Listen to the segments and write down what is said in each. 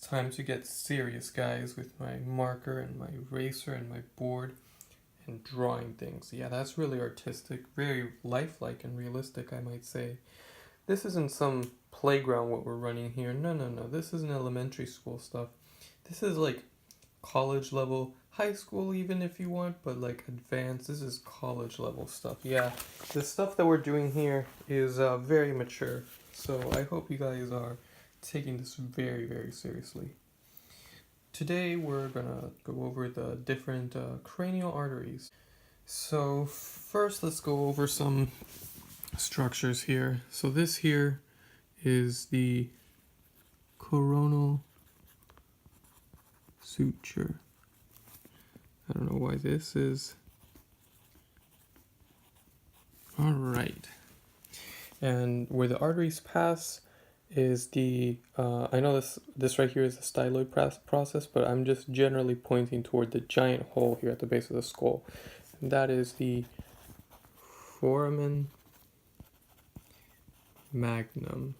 time to get serious, guys, with my marker and my eraser and my board and drawing things. Yeah, that's really artistic, very lifelike and realistic, I might say. This isn't some playground what we're running here. No, no, no. This isn't elementary school stuff. This is like college level, high school even if you want, but like advanced. This is college level stuff. Yeah, the stuff that we're doing here is very mature. So I hope you guys are taking this very, very seriously. Today we're gonna go over the different cranial arteries. So first let's go over some structures here. So this here is the coronal suture. I don't know why this is. All right. And where the arteries pass is the, I know this right here is the styloid process, but I'm just generally pointing toward the giant hole here at the base of the skull. And that is the foramen magnum,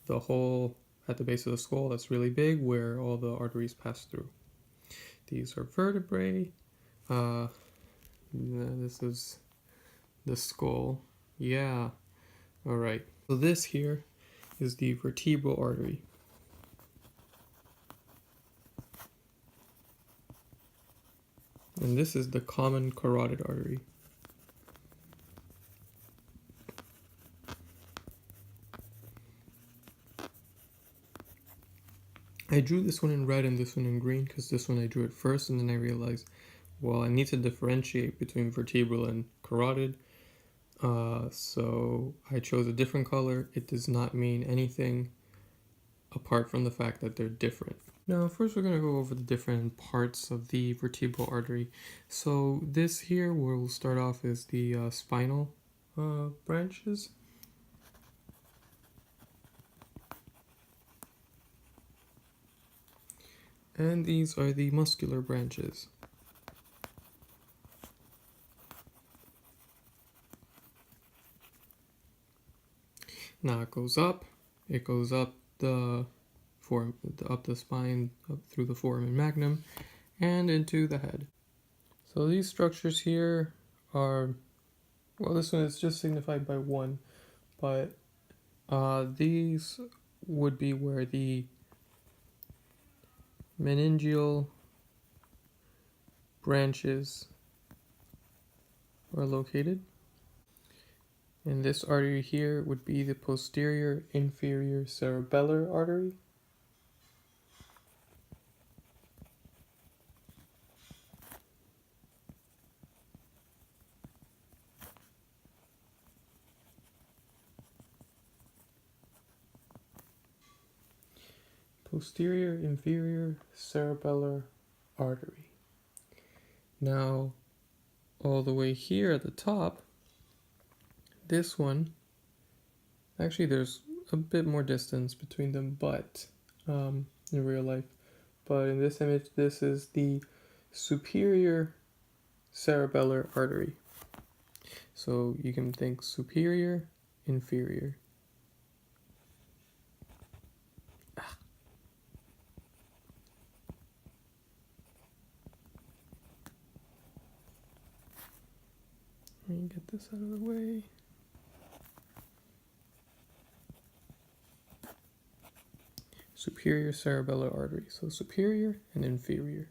the hole at the base of the skull that's really big where all the arteries pass through. These are vertebrae. This is the skull. Yeah. All right. So this here is the vertebral artery. And this is the common carotid artery. I drew this one in red and this one in green because this one I drew it first, and then I realized, well, I need to differentiate between vertebral and carotid. So I chose a different color. It does not mean anything apart from the fact that they're different. Now, first we're going to go over the different parts of the vertebral artery. So this here, where we'll start off, is the spinal branches. And these are the muscular branches. Now it goes up the spine, up through the foramen magnum, and into the head. So these structures here are, well, this one is just signified by 1, but these would be where the meningeal branches are located. And this artery here would be the posterior inferior cerebellar artery. Posterior inferior cerebellar artery. Now, all the way here at the top, this one, actually there's a bit more distance between them, but in real life, but in this image, this is the superior cerebellar artery. So you can think superior, inferior. Let me get this out of the way. Superior cerebellar artery. So superior and inferior.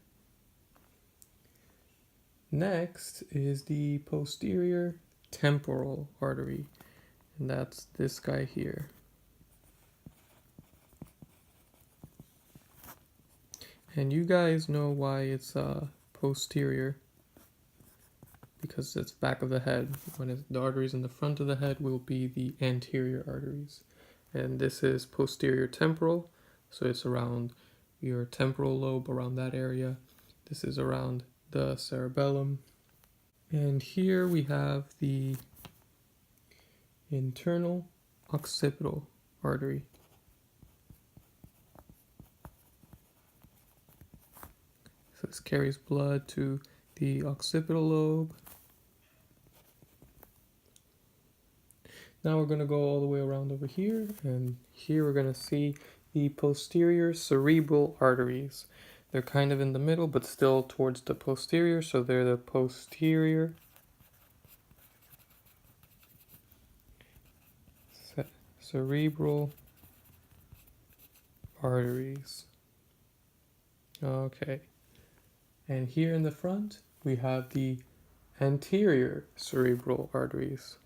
Next is the posterior temporal artery, and that's this guy here. And you guys know why it's posterior, because it's back of the head. When the arteries in the front of the head will be the anterior arteries. And this is posterior temporal, so it's around your temporal lobe, around that area. This is around the cerebellum. And here we have the internal occipital artery. So this carries blood to the occipital lobe. Now we're going to go all the way around over here, and here we're going to see the posterior cerebral arteries. They're kind of in the middle, but still towards the posterior, so they're the posterior cerebral arteries. Okay. And here in the front, we have the anterior cerebral arteries.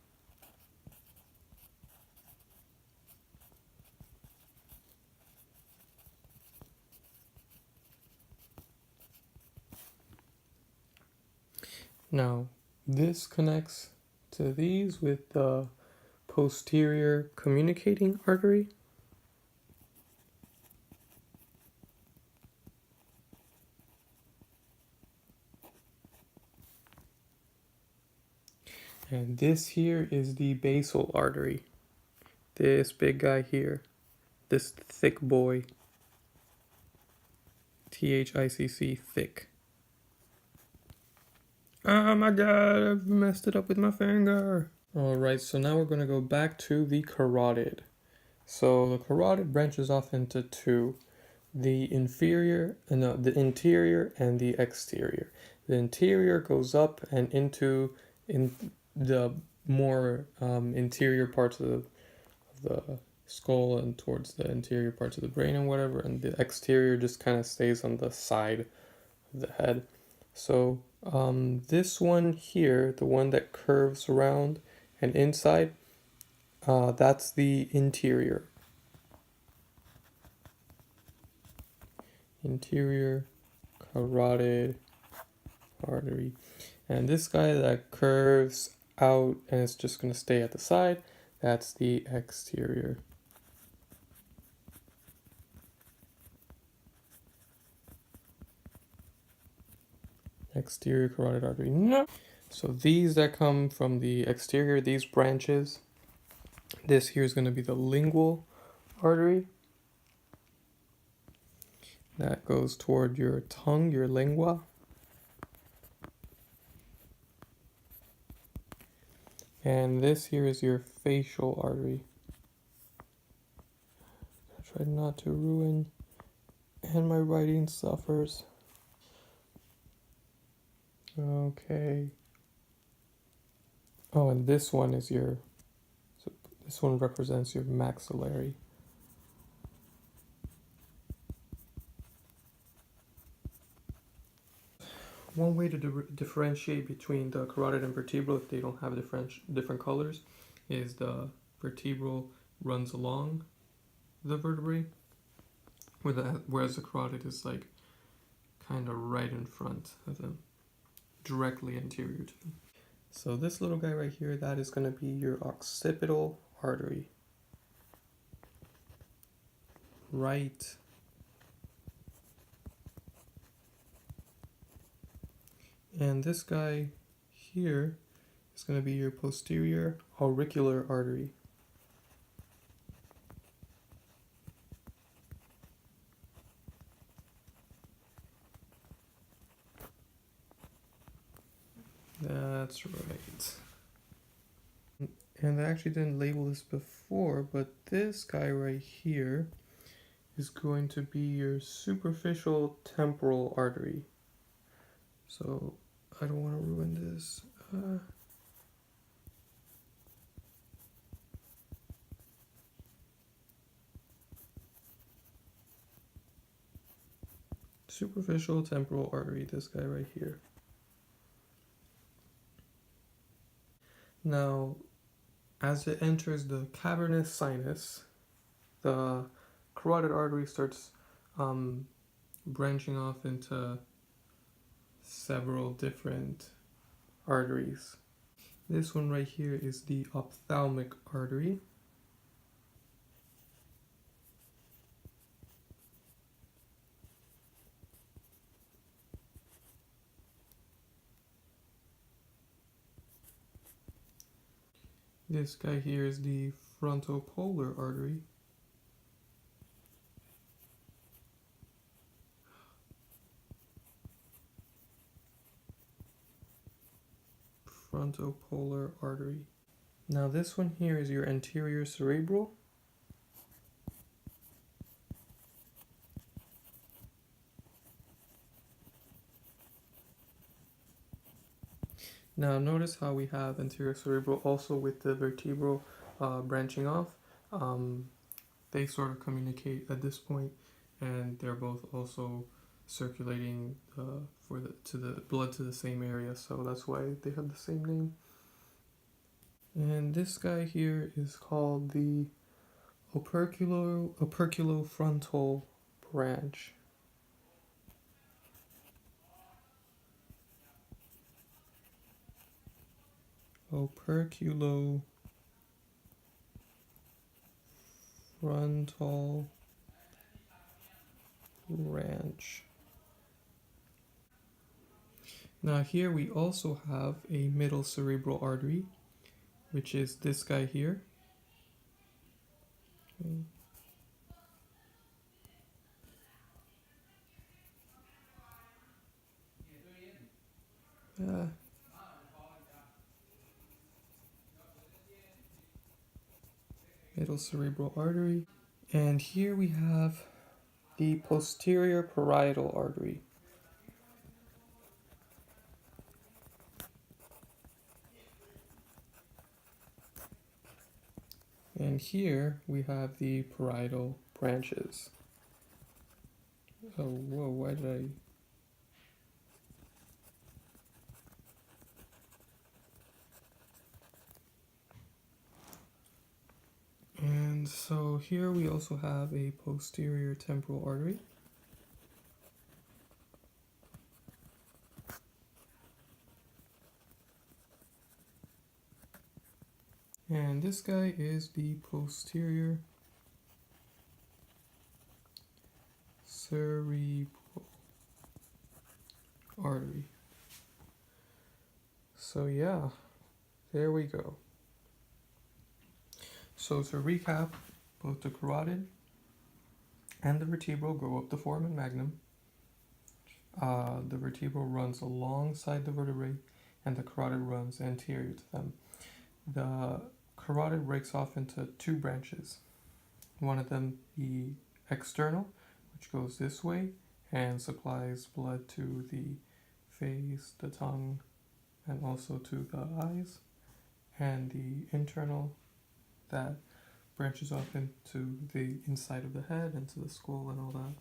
Now, this connects to these with the posterior communicating artery. And this here is the basal artery. This big guy here. This thick boy. THICC, thick. Oh my god, I've messed it up with my finger. Alright, so now we're going to go back to the carotid. So the carotid branches off into two. The interior and the exterior. The interior goes up and into the more interior parts of the skull and towards the interior parts of the brain and whatever, and the exterior just kind of stays on the side of the head. So this one here, the one that curves around and inside, that's the interior. Interior carotid artery. And this guy that curves out and it's just going to stay at the side, that's the exterior. Exterior carotid artery. No. So these that come from the exterior, these branches, this here is going to be the lingual artery. That goes toward your tongue, your lingua. And this here is your facial artery. I try not to ruin, and my writing suffers. Okay. Oh, and this one is this one represents your maxillary. One way to differentiate between the carotid and vertebral, if they don't have different colors, is the vertebral runs along the vertebrae, whereas the carotid is like kind of right in front of them, directly anterior to them. So this little guy right here, that is going to be your occipital artery. Right. And this guy here is going to be your posterior auricular artery. That's right. And I actually didn't label this before, but this guy right here is going to be your superficial temporal artery. So I don't want to ruin this. Superficial temporal artery, this guy right here. Now, as it enters the cavernous sinus, the carotid artery starts branching off into several different arteries. This one right here is the ophthalmic artery. This guy here is the frontopolar artery. Frontopolar artery. Now this one here is your anterior cerebral. Now notice how we have anterior cerebral also with the vertebral branching off. They sort of communicate at this point, and they're both also circulating to the blood to the same area, so that's why they have the same name. And this guy here is called the operculofrontal branch. Operculofrontal branch. Now here we also have a middle cerebral artery, which is this guy here. Okay. Middle cerebral artery. And here we have the posterior parietal artery. And here we have the parietal branches. Oh, whoa, why did I... And so here we also have a posterior temporal artery. And this guy is the posterior cerebral artery. So yeah, there we go. So to recap, both the carotid and the vertebral go up the foramen magnum. The vertebral runs alongside the vertebrae, and the carotid runs anterior to them. The carotid breaks off into two branches. One of them the external, which goes this way and supplies blood to the face, the tongue, and also to the eyes. And the internal that branches off into the inside of the head, into the skull and all that.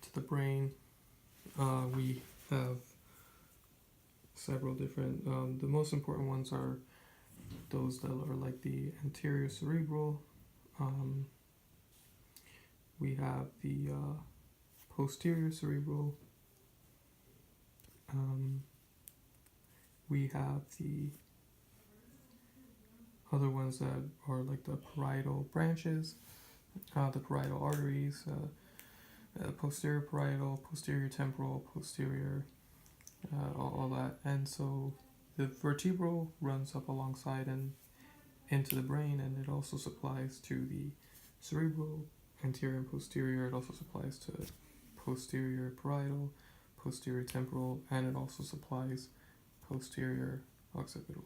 To the brain, we have several different, the most important ones are those that are like the anterior cerebral. We have the posterior cerebral. We have the other ones that are like the parietal branches, the parietal arteries, posterior parietal, posterior temporal, posterior, all that. And so the vertebral runs up alongside and into the brain, and it also supplies to the cerebral, anterior and posterior. It also supplies to posterior parietal, posterior temporal, and it also supplies posterior occipital.